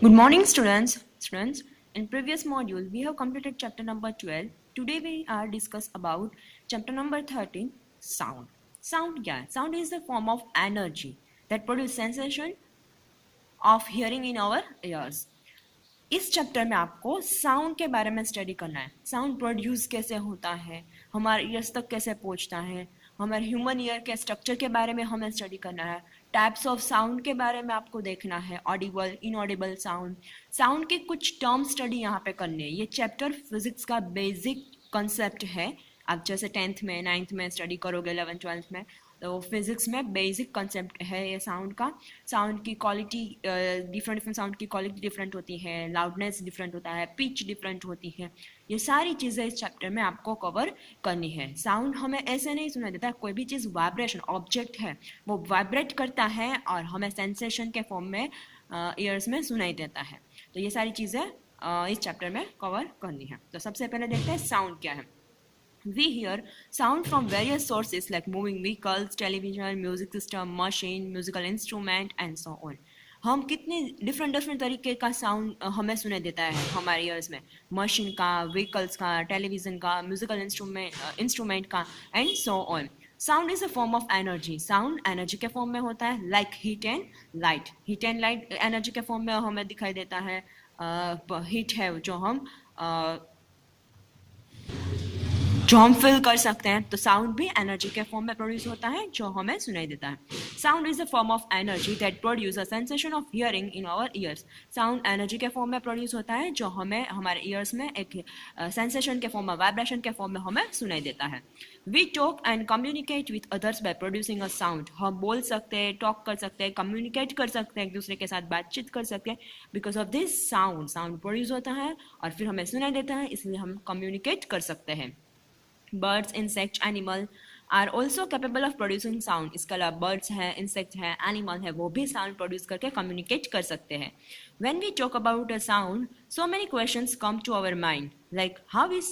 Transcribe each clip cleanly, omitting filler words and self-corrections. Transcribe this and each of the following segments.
Good morning, students. In previous module, we have completed chapter number 12. Today we are discuss about chapter number 13, sound. Sound क्या है? Sound is a form of energy that produce sensation of hearing in our ears. इस chapter में आपको sound के बारे में study करना है. साउंड प्रोड्यूस कैसे होता है, हमारे ईयर्स तक कैसे पहुंचता है, हमारे ह्यूमन ईयर के स्ट्रक्चर के बारे में हमें स्टडी करना है. टाइप्स ऑफ साउंड के बारे में आपको देखना है, ऑडिबल, इनऑडिबल साउंड. साउंड के कुछ टर्म स्टडी यहाँ पे करनी है. ये चैप्टर फिजिक्स का बेसिक कंसेप्ट है. आप जैसे 10th में 9th में स्टडी करोगे, 11th 12th में, तो फिजिक्स में बेसिक कंसेप्ट है ये साउंड का. साउंड की क्वालिटी, डिफरेंट साउंड की क्वालिटी डिफरेंट होती है, लाउडनेस डिफरेंट होता है, पिच डिफरेंट होती है. ये सारी चीज़ें इस चैप्टर में आपको कवर करनी है. साउंड हमें ऐसे नहीं सुनाई देता. कोई भी चीज़ वाइब्रेशन ऑब्जेक्ट है, वो वाइब्रेट करता है और हमें सेंसेशन के फॉर्म में ईयर्स में सुनाई देता है. तो ये सारी चीज़ें इस चैप्टर में कवर करनी है. तो सबसे पहले देखते हैं साउंड क्या है. We hear sound from various sources like moving vehicles, television, music system, machine, musical instrument and so on. हम कितने डिफरेंट तरीके का साउंड हमें सुनाई देता है हमारे ईयर्स में. मशीन का, व्हीकल्स का, टेलीविज़न का, म्यूजिकल इंस्ट्रूमेंट का and so on. Sound is a form of energy. Sound energy के फॉर्म में होता है, like heat and light. Heat and light energy के फॉर्म में हमें दिखाई देता है. हीट है जो हम फील कर सकते हैं, तो साउंड भी एनर्जी के फॉर्म में प्रोड्यूस होता है जो हमें सुनाई देता है. Sound is a form of energy that produce a sensation of hearing in our ears. Sound energy के फॉर्म में प्रोड्यूस होता है जो हमें हमारे ईयर्स में एक सेंसेशन के फॉर्म में, वाइब्रेशन के फॉर्म में हमें सुनाई देता है. We talk and communicate with others by producing a sound. हम बोल सकते हैं, टॉक कर सकते हैं, कम्युनिकेट कर सकते हैं, एक दूसरे के साथ बातचीत कर सकते हैं. Because of this sound produce होता है और फिर हमें सुनाई देता है, इसलिए हम कम्युनिकेट कर सकते हैं. Birds, insects, animal are also capable of producing sound. इसके अलावा birds है, insect है, animal है, वो भी sound produce करके communicate कर सकते हैं. When we talk about a sound, so many questions come to our mind, like how is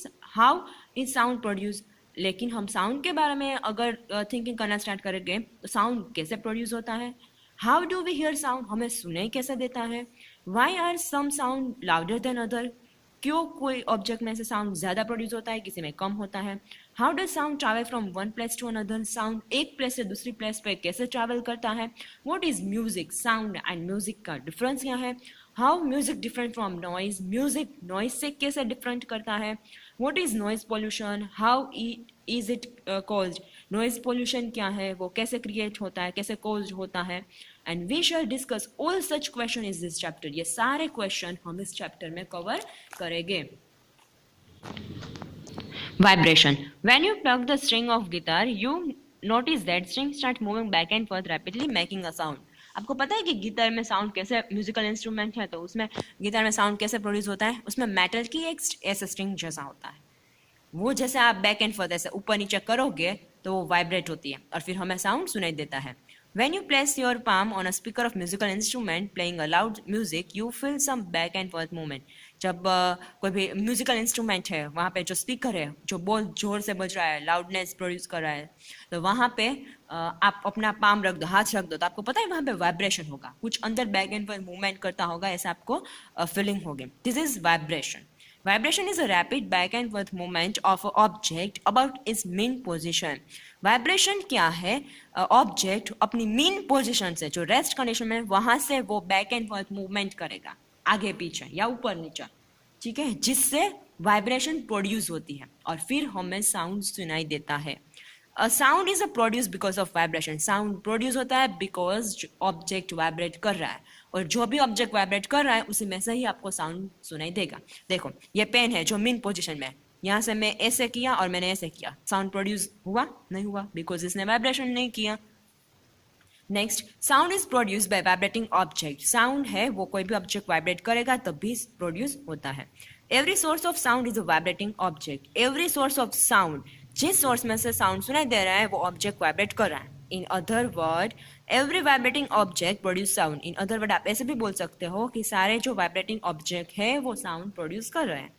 sound produced. लेकिन हम sound के बारे में अगर thinking करना start करेंगे, तो sound कैसे produce होता है, how do we hear sound, हमें सुनाई कैसे देता है, why are some sound louder than other, क्यों कोई ऑब्जेक्ट में से साउंड ज़्यादा प्रोड्यूस होता है, किसी में कम होता है. How does sound travel from one place to another. Sound एक प्लेस से दूसरी प्लेस पे कैसे ट्रैवल करता है. What is music. Sound and music का डिफरेंस क्या है. How music different from noise. Music noise से कैसे डिफरेंट करता है. What is noise pollution. How is it caused. Noise pollution क्या है, वो कैसे क्रिएट होता है, कैसे कॉज्ड होता है. And we shall discuss all such question is this chapter. ये सारे क्वेश्चन हम इस चैप्टर में कवर करेंगे. Vibration. When you pluck the string of guitar, you notice that string start moving back and forth rapidly, making a sound. आपको पता है कि गिटार में साउंड कैसे, म्यूजिकल इंस्ट्रूमेंट है तो उसमें गिटार में साउंड कैसे प्रोड्यूस होता है. उसमें मेटल की एक ऐसा स्ट्रिंग जैसा होता है, वो जैसे आप बैक एंड फोर्थ ऐसे ऊपर नीचे करोगे तो वो वाइब्रेट होती है और फिर हमें साउंड सुनाई देता है. When you place your palm on a speaker of musical instrument playing a loud music, you feel some back and forth movement. जब कोई भी म्यूजिकल इंस्ट्रूमेंट है, वहाँ पे जो स्पीकर है जो बहुत जोर से बज रहा है, लाउडनेस प्रोड्यूस कर रहा है, तो वहाँ पे आप अपना पाम रख दो, हाथ रख दो, तो आपको पता है वहाँ पे वाइब्रेशन होगा, कुछ अंदर बैक एंड फोर्थ मूवमेंट करता होगा, ऐसा आपको फीलिंग होगी. This is vibration. Vibration is a rapid back and forth movement of an object about its mean position. Vibration क्या है, ऑब्जेक्ट अपनी मीन पोजिशन से, जो रेस्ट कंडीशन में, वहाँ से वो बैक एंड फोर्थ मूवमेंट करेगा, आगे पीछे या ऊपर नीचे, ठीक है, जिससे वाइब्रेशन प्रोड्यूस होती है और फिर हमें साउंड सुनाई देता है. Sound is a produce because of vibration. Sound produce होता है बिकॉज ऑब्जेक्ट वाइब्रेट कर रहा है, और जो भी ऑब्जेक्ट वाइब्रेट कर रहा है उसी में से ही आपको साउंड सुनाई देगा. देखो ये पेन है जो मीन पोजीशन में है, यहाँ से मैं ऐसे किया और मैंने ऐसे किया, साउंड प्रोड्यूस हुआ नहीं हुआ, बिकॉज इसने वाइब्रेशन नहीं किया. Next, sound is produce by vibrating object. Sound है वो कोई भी ऑब्जेक्ट वाइब्रेट करेगा तब भी प्रोड्यूस होता है. Every source of sound is a vibrating object. Every source of sound, जिस सोर्स में से साउंड सुनाई दे रहा है वो ऑब्जेक्ट वाइब्रेट कर रहा है. In other word, every vibrating object produce sound. In other word आप ऐसे भी बोल सकते हो कि सारे जो वाइब्रेटिंग ऑब्जेक्ट है वो साउंड प्रोड्यूस कर रहे हैं.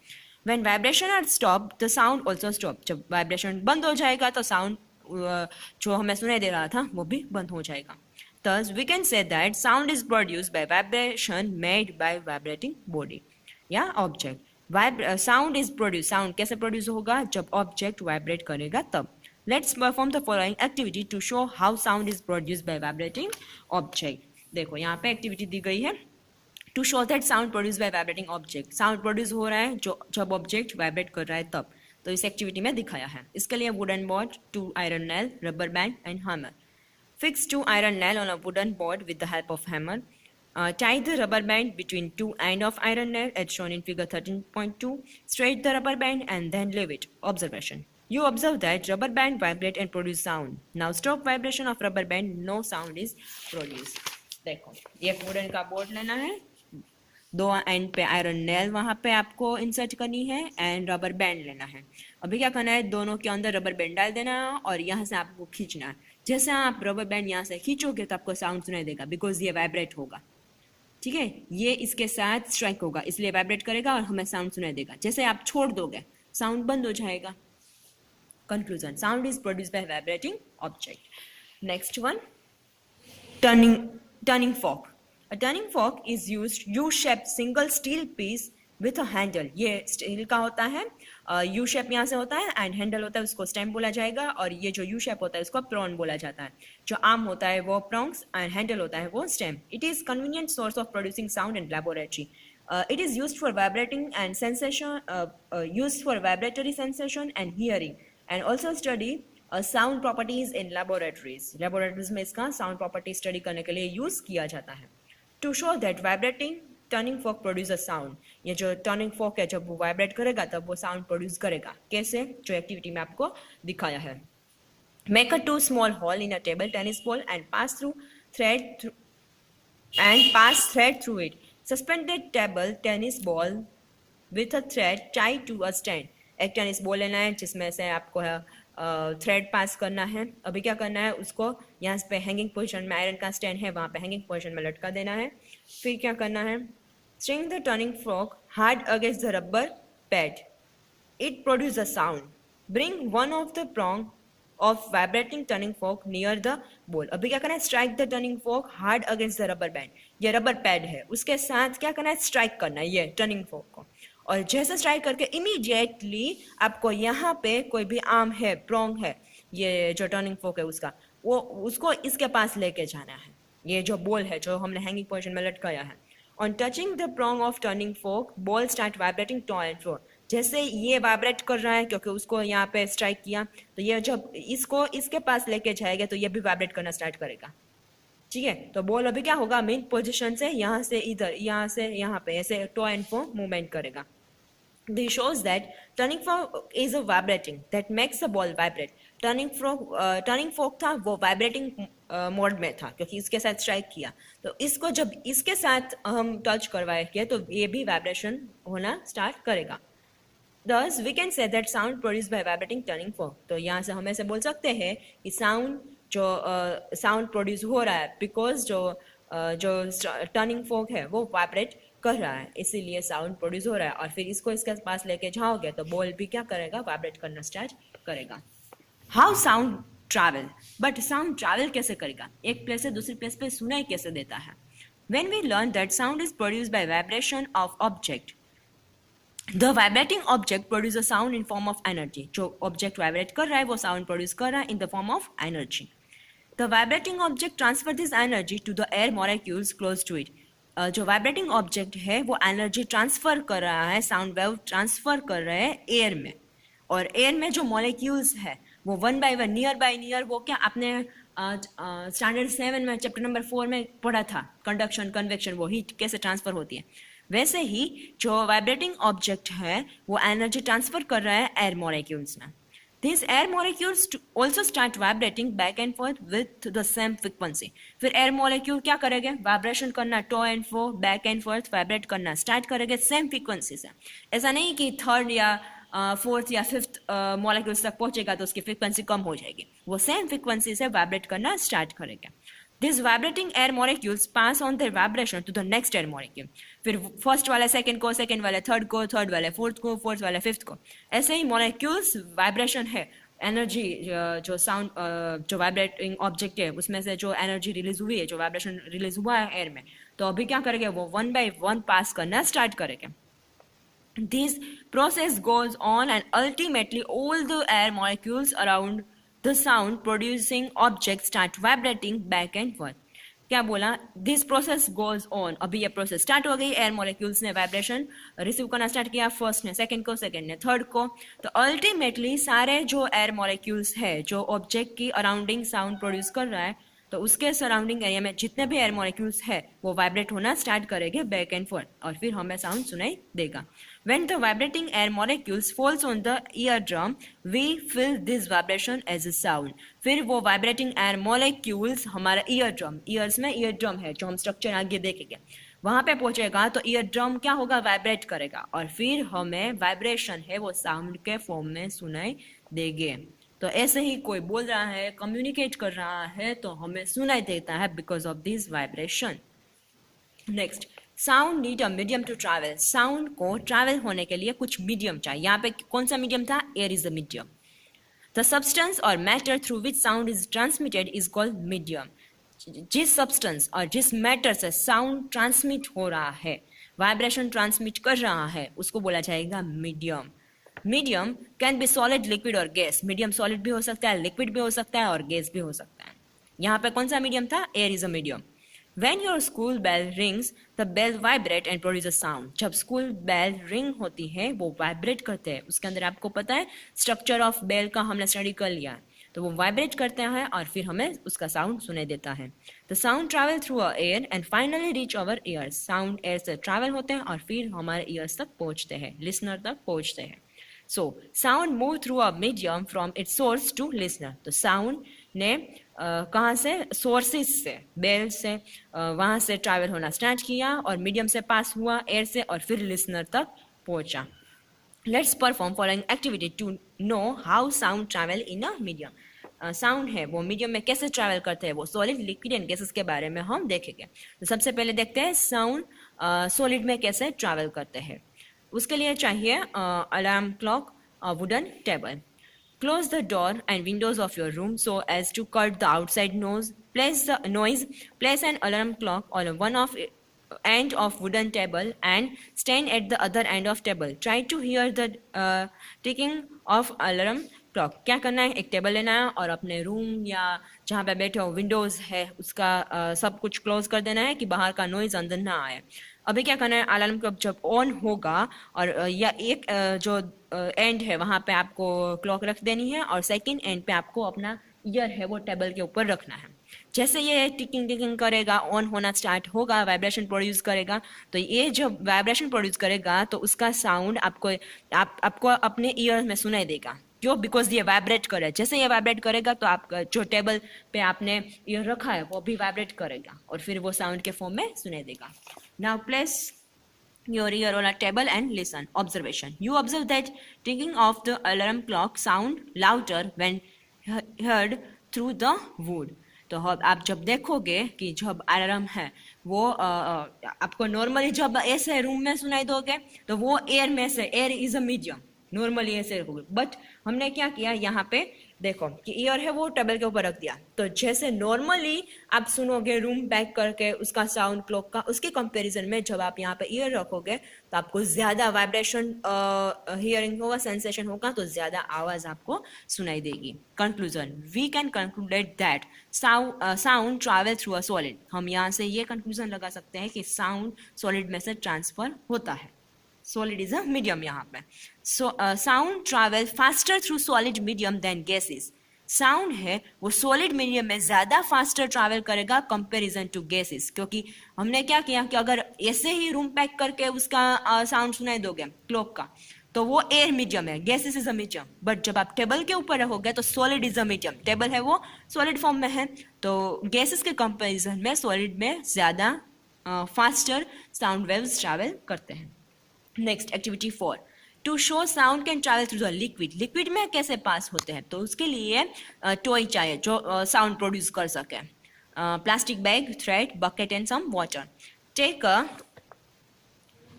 When vibration are stop, the sound also stop. जब वाइब्रेशन बंद हो जाएगा तो साउंड जो हमें सुनाई दे रहा था वो भी बंद हो जाएगा. Thus, we can say that sound is produced by vibration made by vibrating body या object. Sound is produced. Sound कैसे produce होगा? जब object vibrate करेगा तब. Let's perform the following activity to show how sound is produced by vibrating object. देखो यहाँ पे activity दी गई है. To show that sound produced by vibrating object. Sound produce हो रहा है जो जब object vibrate कर रहा है तब. तो इस एक्टिविटी में दिखाया है. इसके लिए wooden board, 2 iron nail, rubber band and hammer. Fix 2 iron nail on a wooden board with the help of hammer. Tie the rubber band between 2 ends of iron nail as shown in figure 13.2. Straight the rubber band and then leave it. Observation. You observe that rubber band vibrate and produce sound. Now stop vibration of rubber band. No sound is produced. देखो एक wooden का board लेना है, 2 and पे iron nail वहाँ पे आपको insert करनी है एंड रबर बैंड लेना है. अभी क्या करना है, दोनों के अंदर रबर बैंड डाल देना है और यहाँ से आपको खींचना है. जैसे आप रबर बैंड यहाँ से खींचोगे तो आपको साउंड सुनाई देगा बिकॉज ये वाइब्रेट होगा. ठीक है, ये इसके साथ स्ट्राइक होगा इसलिए वाइब्रेट करेगा और हमें साउंड सुनाई देगा. जैसे आप छोड़ दोगे साउंड बंद हो जाएगा. Conclusion, sound is produced bye vibrating object. Next one, turning fork. A turning fork is used U-shaped single steel piece with a handle. ये स्टील का होता है, U शेप यहाँ से होता है एंड हैंडल होता है, उसको स्टेम बोला जाएगा. और ये जो U शेप होता है उसको प्रॉन बोला जाता है. जो आर्म होता है वो प्रॉन्ग्स एंड हैंडल होता है वो stem. It is convenient source of producing sound in laboratory. It is used for vibrating and sensation, used for vibratory sensation and hearing, and also study sound properties in laboratories. Laboratories में इसका sound property study करने के लिए use किया जाता है. To show that vibrating turning fork produces sound. ये जो turning fork है जब वो vibrate करेगा तब वो sound produce करेगा. कैसे? जो एक्टिविटी में आपको दिखाया है. Make a 2 small hole in a table tennis ball and pass thread through it. Suspend the table tennis ball with a thread tied to a stand. एक टेनिस बॉल लेना है जिसमें से आपको थ्रेड पास करना है. अभी क्या करना है, उसको यहाँ पे हैंगिंग पोजीशन में आयरन का स्टैंड है वहाँ पे हैंगिंग पोजीशन में लटका देना है. फिर क्या करना है, string the turning fork hard against the rubber pad. It produce a sound. Bring one of the prong of vibrating turning fork near the ball. अभी क्या करना है, strike the turning fork hard against the rubber band. ये rubber pad है उसके साथ क्या करना है, स्ट्राइक करना है ये टर्निंग फॉर्क को. और जैसे स्ट्राइक करके इमीडिएटली आपको यहाँ पे कोई भी आर्म है, प्रोंग है, ये जो टर्निंग फोक है उसका, वो उसको इसके पास लेके जाना है. ये जो बॉल है जो हमने हैंगिंग पोजीशन में लटकाया है. On touching the prong of turning fork ball start vibrating to and fro. जैसे ये वाइब्रेट कर रहा है क्योंकि उसको यहाँ पे स्ट्राइक किया, तो ये जब इसको इसके पास लेके जाएगा तो ये भी वाइब्रेट करना स्टार्ट करेगा. ठीक है, तो बॉल अभी क्या होगा, मेन पोजीशन से यहाँ से इधर, यहाँ से यहाँ पे ऐसे टू एंड फ्रो मूवमेंट करेगा. This shows that turning fork is a vibrating that makes the ball vibrate. Turning fork था वो vibrating मोड में था क्योंकि इसके साथ स्ट्राइक किया. तो इसको जब इसके साथ हम टच करवाएंगे तो ये भी वाइब्रेशन होना स्टार्ट करेगा. Thus we can say that sound produced by vibrating turning fork. तो यहाँ से हम ऐसे बोल सकते हैं कि साउंड प्रोड्यूस हो रहा है बिकॉज जो टर्निंग फोक है वो वाइब्रेट कर रहा है, इसीलिए साउंड प्रोड्यूस हो रहा है. और फिर इसको इसके पास लेके जाओगे तो बॉल भी क्या करेगा, वाइब्रेट करना स्टार्ट करेगा. How sound travel. But sound travel कैसे करेगा, एक प्लेस से दूसरी प्लेस पे सुनाई कैसे देता है. When we learn that sound is produced by vibration of object, the vibrating object produce a sound in form of energy. जो ऑब्जेक्ट वाइब्रेट कर रहा है वो साउंड प्रोड्यूस कर रहा है in the form of energy. The vibrating object transfer this energy to the air molecules close to it. जो vibrating object है वो एनर्जी ट्रांसफर कर रहा है, साउंड वेव ट्रांसफर कर रहे हैं एयर में. और एयर में जो मॉलिक्यूल्स है वो one by one, near by near, वो क्या आपने स्टैंडर्ड 7 में चैप्टर नंबर 4 में पढ़ा था, कंडक्शन कन्वेक्शन, वो हीट कैसे ट्रांसफर होती है. वैसे ही जो वाइब्रेटिंग ऑब्जेक्ट है वो एनर्जी ट्रांसफर कर रहा है एयर मॉलिक्यूल्स में. These air molecules also start vibrating back and forth with the same frequency. फिर air molecule क्या करेंगे, वाइब्रेशन करना, to and fro, back and forth vibrate करना स्टार्ट करेंगे सेम फ्रीक्वेंसी से. ऐसा नहीं कि थर्ड या फोर्थ या फिफ्थ मॉलिक्यूल्स तक पहुंचेगा तो उसकी फ्रीक्वेंसी कम हो जाएगी, वो सेम फ्रीक्वेंसी से वाइब्रेट करना स्टार्ट करेंगे. These vibrating air molecules pass on their vibration to the next air molecule. फिर फर्स्ट वाले सेकंड को, सेकंड वाले थर्ड को, थर्ड वाले फोर्थ को, फोर्थ वाले फिफ्थ को. ऐसे ही मॉलिक्यूल्स वाइब्रेशन है एनर्जी जो साउंड जो वाइब्रेटिंग ऑब्जेक्ट है उसमें से जो एनर्जी रिलीज हुई है, जो वाइब्रेशन रिलीज हुआ है एयर में, तो अभी क्या करेंगे, वो 1 by 1 पास करना स्टार्ट करेंगे. This process goes on and ultimately all the air molecules around the sound producing object start vibrating back and forth. क्या बोला, दिस प्रोसेस गोज ऑन. अभी ये प्रोसेस स्टार्ट हो गई, एयर मॉलिक्यूल्स ने वाइब्रेशन रिसीव करना start किया, first ने, सेकंड को, सेकंड ने, थर्ड को. तो अल्टीमेटली सारे जो एयर मॉलिक्यूल्स है जो ऑब्जेक्ट की अराउंडिंग साउंड प्रोड्यूस कर रहा है, तो उसके सराउंडिंग एरिया में जितने भी एयर मॉलिक्यूल्स है वो वाइब्रेट होना स्टार्ट करेंगे बैक एंड फोर्थ, और फिर हमें साउंड सुनाई देगा. When the vibrating air molecules falls on the eardrum, we feel this vibration as a sound. फिर वो vibrating air molecules हमारा eardrum, ears में eardrum है जो हम स्ट्रक्चर आगे देखेंगे, वहाँ पे पहुँचेगा तो eardrum क्या होगा, वाइब्रेट करेगा, और फिर हमें वाइब्रेशन है वो साउंड के फॉर्म में सुनाई देंगे. तो ऐसे ही कोई बोल रहा है, कम्युनिकेट कर रहा है, तो हमें सुनाई देता है because of this vibration. Next, sound need a medium to travel. Sound को ट्रैवल होने के लिए कुछ मीडियम चाहिए. यहाँ पे कौन सा मीडियम था, air is the medium. The substance or matter through which sound is transmitted is called medium. जिस सब्सटेंस और जिस मैटर से साउंड ट्रांसमिट हो रहा है, वाइब्रेशन ट्रांसमिट कर रहा है, उसको बोला जाएगा medium. Medium can be solid, liquid और गैस. मीडियम सॉलिड भी हो सकता है, लिक्विड भी हो सकता है, और गैस भी हो सकता है. यहाँ पे कौन सा मीडियम था, air is a medium. When your school bell rings, the bell vibrate and produce a sound. जब स्कूल बेल रिंग होती है वो वाइब्रेट करते हैं. उसके अंदर आपको पता है स्ट्रक्चर ऑफ बेल का हमने स्टडी कर लिया, तो वो वाइब्रेट करते हैं और फिर हमें उसका साउंड सुनाई देता है. The sound travel through a air and finally reach our years. Sound air से ट्रैवल होते हैं और फिर हमारे ईयर्स तक पहुँचते हैं, लिसनर तक पहुँचते हैं. So, sound move through a medium from its source to listener. तो sound ने कहाँ से, सोर्सेज से, बेल से वहाँ से ट्रैवल होना स्टार्ट किया और मीडियम से पास हुआ एयर से और फिर लिसनर तक पहुँचा. Let's perform following activity to know how sound travel in a medium. Sound है वो मीडियम में कैसे ट्रैवल करते हैं, वो सॉलिड, लिक्विड एंड गैसेस के बारे में हम देखेंगे. तो सबसे पहले देखते हैं साउंड सॉलिड में कैसे ट्रैवल करते हैं. उसके लिए चाहिए alarm clock, wooden table. Close the door and windows of your room so as to cut the outside noise. Place an alarm clock on one of end of wooden table and stand at the other end of table. Try to hear the ticking of alarm clock. क्या करना है, एक table लेना है और अपने room या जहाँ पे बैठे हो विंडोज़ है उसका सब कुछ क्लोज कर देना है कि बाहर का नॉइज़ अंदर ना आए. अभी क्या करना है, अलार्म क्लॉक जब ऑन होगा और या एक जो एंड है वहाँ पे आपको क्लॉक रख देनी है और सेकंड एंड पे आपको अपना ईयर है वो टेबल के ऊपर रखना है. जैसे ये टिकिंग टिकिंग करेगा, ऑन होना स्टार्ट होगा, वाइब्रेशन प्रोड्यूस करेगा, तो ये जब वाइब्रेशन प्रोड्यूस करेगा तो उसका साउंड आपको अपने ईयर में सुनाई देगा. क्यों, बिकॉज ये वाइब्रेट करे. जैसे ये वाइब्रेट करेगा तो आप जो टेबल पे आपने ईयर रखा है वो भी वाइब्रेट करेगा और फिर वो साउंड के फॉर्म में सुनाई देगा. Now place your ear on a table and listen. Observation. You observe that ticking of the alarm clock sound louder when heard through the wood. तो आप जब देखोगे कि जब अलार्म है वो आपको नॉर्मली जब ऐसे रूम में सुनाई दोगे तो वो एयर में से, air is a medium, normally ऐसे रखोगे. बट हमने क्या किया, यहाँ पे देखो कि ईयर है वो टेबल के ऊपर रख दिया, तो जैसे नॉर्मली आप सुनोगे रूम बैक करके उसका साउंड क्लॉक का, उसके कंपैरिजन में जब आप यहाँ पे ईयर रखोगे तो आपको ज़्यादा वाइब्रेशन हियरिंग होगा, सेंसेशन होगा, तो ज़्यादा आवाज़ आपको सुनाई देगी. Conclusion, we can concluded that sound travel through a solid. हम यहाँ से ये कंक्लूजन लगा सकते हैं कि साउंड सॉलिड में से ट्रांसफर होता है. Solid is a medium यहाँ पे. So sound travel faster through solid medium than gases. Sound है वो solid medium में ज़्यादा faster travel करेगा comparison to gases. क्योंकि हमने क्या किया कि अगर ऐसे ही रूम पैक करके उसका साउंड सुनाई दोगे क्लॉक का तो वो एयर मीडियम है, gases is a medium. But जब आप टेबल के ऊपर रहोगे तो solid is a medium. Table है वो सॉलिड फॉर्म में है, तो गैसेस के कंपैरिजन में सॉलिड में ज़्यादा फास्टर साउंड वेव्स ट्रैवल करते हैं. Next activity 4. To show sound can travel through the liquid. Liquid में कैसे पास होते हैं, तो उसके लिए टॉय चाहिए जो साउंड प्रोड्यूस कर सके. Plastic bag, thread, bucket and some water. Take a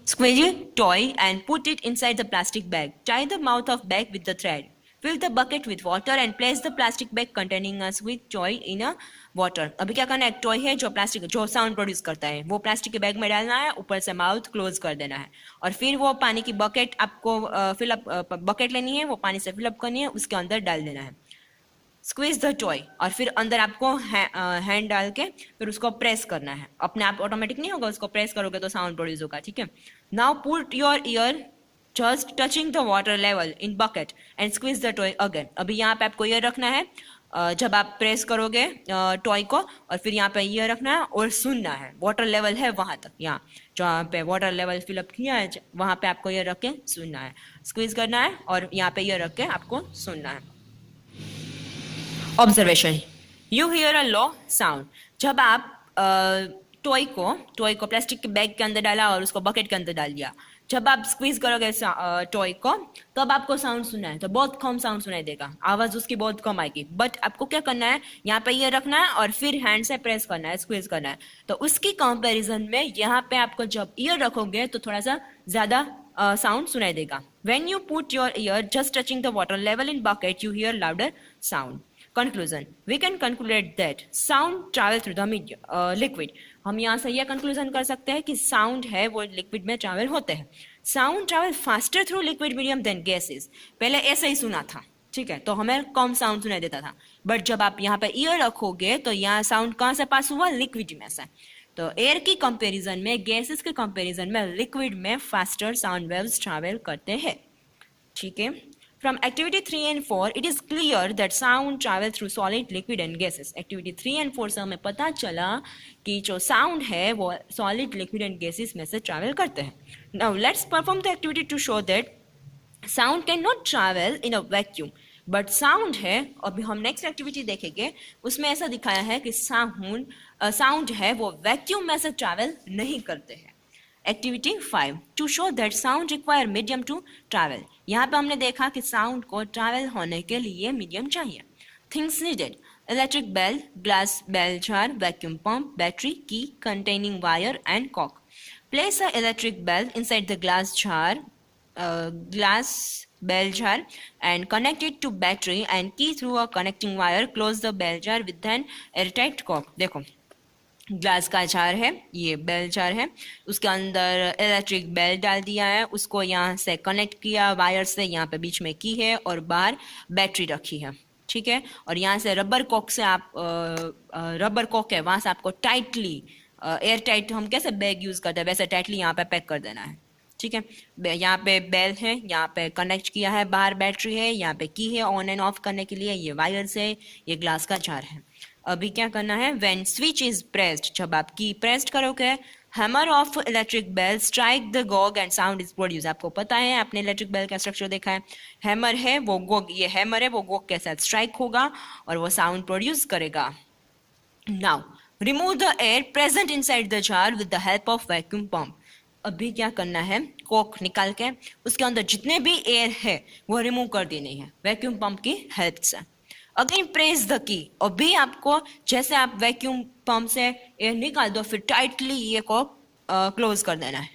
squeegee toy and put it inside the plastic bag. Tie the mouth of bag with the thread. Fill the bucket with water and place the plastic bag containing a squeak toy in a water. अभी क्या करना है, एक toy है जो plastic जो sound produce करता है वो प्लास्टिक के बैग में डालना है, ऊपर से माउथ क्लोज कर देना है और फिर वो पानी की बकेट आपको फिलअप बकेट लेनी है, वो पानी से फिलअप करनी है, उसके अंदर डाल देना है. स्क्वीज द टॉय और फिर अंदर आपको हैंड डाल के फिर उसको प्रेस करना है. अपने आप ऑटोमेटिक नहीं होगा, उसको प्रेस करोगे तो साउंड प्रोड्यूस होगा. ठीक है. Now put your year just touching the water level in bucket and squeeze the toy again. अभी यहाँ पे आपको ये रखना है जब आप प्रेस करोगे टॉय को और फिर यहाँ पे ये रखना है और सुनना है. वाटर लेवल है वहाँ तक, यहाँ जहाँ पे वाटर लेवल फिलअप किया है वहाँ पे आपको ये रख के सुनना है. स्क्वीज करना है और यहाँ पे ये रख के आपको सुनना है. Observation, you here a low sound. जब आप टॉय को प्लास्टिक के बैग के अंदर डाला और उसको बकेट के अंदर डाल दिया, जब आप स्क्वीज करोगे टॉय को तब आपको साउंड सुना है तो बहुत कम साउंड सुनाई देगा, आवाज उसकी बहुत कम आएगी. बट आपको क्या करना है, यहाँ पे ये रखना है और फिर हैंड से प्रेस करना है, स्क्वीज करना है. तो उसकी कंपैरिजन में यहाँ पे आपको जब ईयर रखोगे तो थोड़ा सा ज्यादा साउंड सुनाई देगा. When you put your year just touching the water level in bucket you here louder sound. Conclusion, we can conclude that sound travel through the liquid. हम यहाँ से यह कंक्लूजन कर सकते हैं कि साउंड है वो लिक्विड में ट्रैवल होते हैं. Sound travel faster through liquid medium then gases. पहले ऐसे ही सुना था, ठीक है, तो हमें कम साउंड सुनाई देता था. बट जब आप यहाँ पे ईयर रखोगे तो यहाँ साउंड कहाँ से पास हुआ, लिक्विड में से. तो एयर की कंपैरिजन में, गैसेस के कंपैरिजन में लिक्विड में फास्टर साउंड वेव्स ट्रैवल करते हैं. ठीक है. From activity 3 and 4, it is clear that sound travel through solid, liquid and gases. Activity 3 and 4 से हमें पता चला कि जो sound है वो solid, liquid and gases में से travel करते हैं. Now let's perform the activity to show that sound cannot travel in a vacuum. But sound है, अभी हम next activity देखेंगे, उसमें ऐसा दिखाया है कि sound है वो vacuum में से travel नहीं करते हैं. Activity 5, to show that sound require medium to travel. यहाँ पे हमने देखा कि साउंड को ट्रैवल होने के लिए मीडियम चाहिए. Things needed: electric bell, glass bell jar, vacuum pump, battery, key containing wire and cork. Place a electric bell inside the glass bell jar and connect it to battery and key through a connecting wire. Close the bell jar with an airtight cork. देखो glass का jar है, ये bell jar है, उसके अंदर electric bell डाल दिया है, उसको यहाँ से कनेक्ट किया वायर से, यहाँ पे बीच में की है और बाहर बैटरी रखी है. ठीक है. और यहाँ से रबर कॉक से आप रबर कॉक है वहाँ से आपको टाइटली एयर टाइट, हम कैसे बैग यूज करते हैं वैसे टाइटली यहाँ पे पैक कर देना है. ठीक है. यहाँ पे बेल है, यहाँ पे कनेक्ट किया है, बाहर बैटरी है, यहाँ पे की है ऑन एंड ऑफ करने के लिए, ये वायर से, ये ग्लास का जार है. अभी क्या करना है, व्हेन स्विच इज प्रेस्ड, जब आप की प्रेस्ड करोगे, hammer of electric bell strike the गॉग एंड साउंड इज प्रोड्यूस. आपको पता है, आपने इलेक्ट्रिक बेल का स्ट्रक्चर देखा है, हैमर है वो गॉग, ये हैमर है वो गॉग के साथ स्ट्राइक होगा और वो साउंड प्रोड्यूस करेगा. Now remove the air present inside the jar with the help of vacuum pump. अभी क्या करना है, कॉक निकाल के उसके अंदर जितने भी एयर है वो रिमूव कर देनी है वैक्यूम पंप की हेल्प से. Again press the key. अभी आपको जैसे आप वैक्यूम पंप से एयर निकाल दो फिर टाइटली ये को क्लोज कर देना है.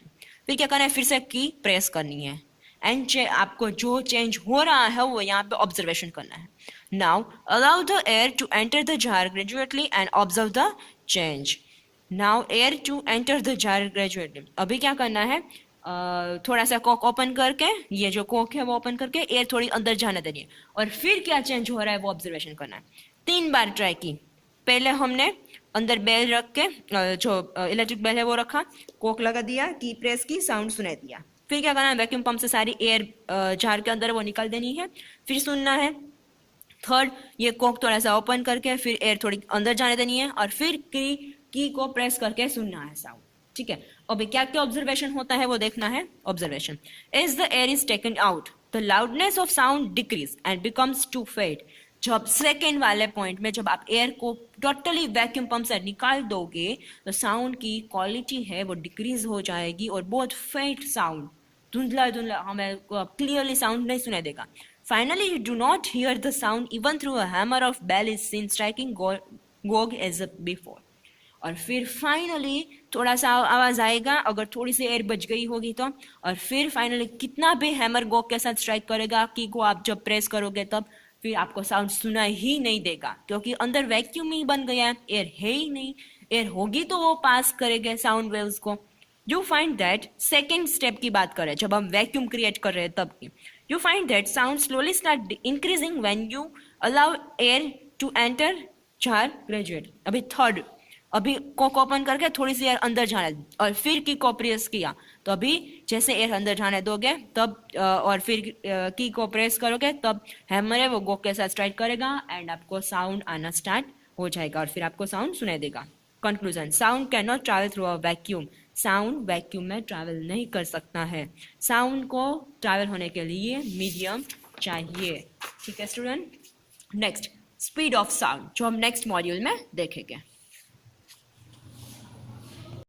फिर क्या करना है, फिर से की प्रेस करनी है एंड आपको जो चेंज हो रहा है वो यहाँ पे ऑब्जर्वेशन करना है. Now allow the air to enter the jar gradually and observe the change. Now air to enter the jar gradually. अभी क्या करना है, थोड़ा सा कॉक ओपन करके, ये जो कॉक है वो ओपन करके एयर थोड़ी अंदर जाने देनी है और फिर क्या चेंज हो रहा है वो ऑब्जर्वेशन करना है. 3 बार ट्राई की. पहले हमने अंदर बेल रख के जो इलेक्ट्रिक बेल है वो रखा, कॉक लगा दिया, की प्रेस की, साउंड सुनाई दिया. फिर क्या करना है, वैक्यूम पंप से सारी एयर जार के अंदर वो निकाल देनी है, फिर सुनना है. थर्ड, ये कॉक थोड़ा सा ओपन करके फिर एयर थोड़ी अंदर जाने देनी है और फिर की को प्रेस करके सुनना है साउंड. ठीक है. अभी क्या क्या ऑब्जर्वेशन होता है वो देखना है. Observation, as the air is taken out the loudness of sound decrease and becomes to fade. जब सेकेंड वाले पॉइंट में जब आप एयर को टोटली वैक्यूम पंप से निकाल दोगे तो साउंड की क्वालिटी है वो डिक्रीज हो जाएगी और बहुत फेड साउंड, धुंधला धुंधला, हमें क्लियरली साउंड नहीं सुनाई देगा. Finally you do not hear the sound even through a hammer of bell is seen striking गॉग एज बिफोर. और फिर फाइनली थोड़ा सा आवाज आएगा अगर थोड़ी सी एयर बच गई होगी तो, और फिर फाइनली कितना भी हैमर गो के साथ स्ट्राइक करेगा की को आप जब प्रेस करोगे तब फिर आपको साउंड सुना ही नहीं देगा, क्योंकि अंदर वैक्यूम ही बन गया है, एयर है ही नहीं। एयर होगी तो वो पास करेगा साउंड वेव्स को। You find that second step की बात करें जब हम वैक्यूम क्रिएट कर रहे हैं तब की, you find that sound slowly start increasing when you allow air to enter jar graduate. अभी थर्ड, अभी कॉक ओपन करके थोड़ी सी एयर अंदर जाने और फिर की को प्रेस किया तो अभी जैसे एयर अंदर जाने दोगे तब और फिर की को प्रेस करोगे तब हैमर है वो गो के साथ स्ट्राइक करेगा एंड आपको साउंड आना स्टार्ट हो जाएगा और फिर आपको साउंड सुनाई देगा। Conclusion, sound can not travel through a vacuum. Sound vacuum में ट्रैवल नहीं कर सकता है। साउंड को ट्रैवल होने के लिए मीडियम चाहिए। ठीक है student. Next, speed of sound जो हम नेक्स्ट मॉड्यूल में देखेंगे।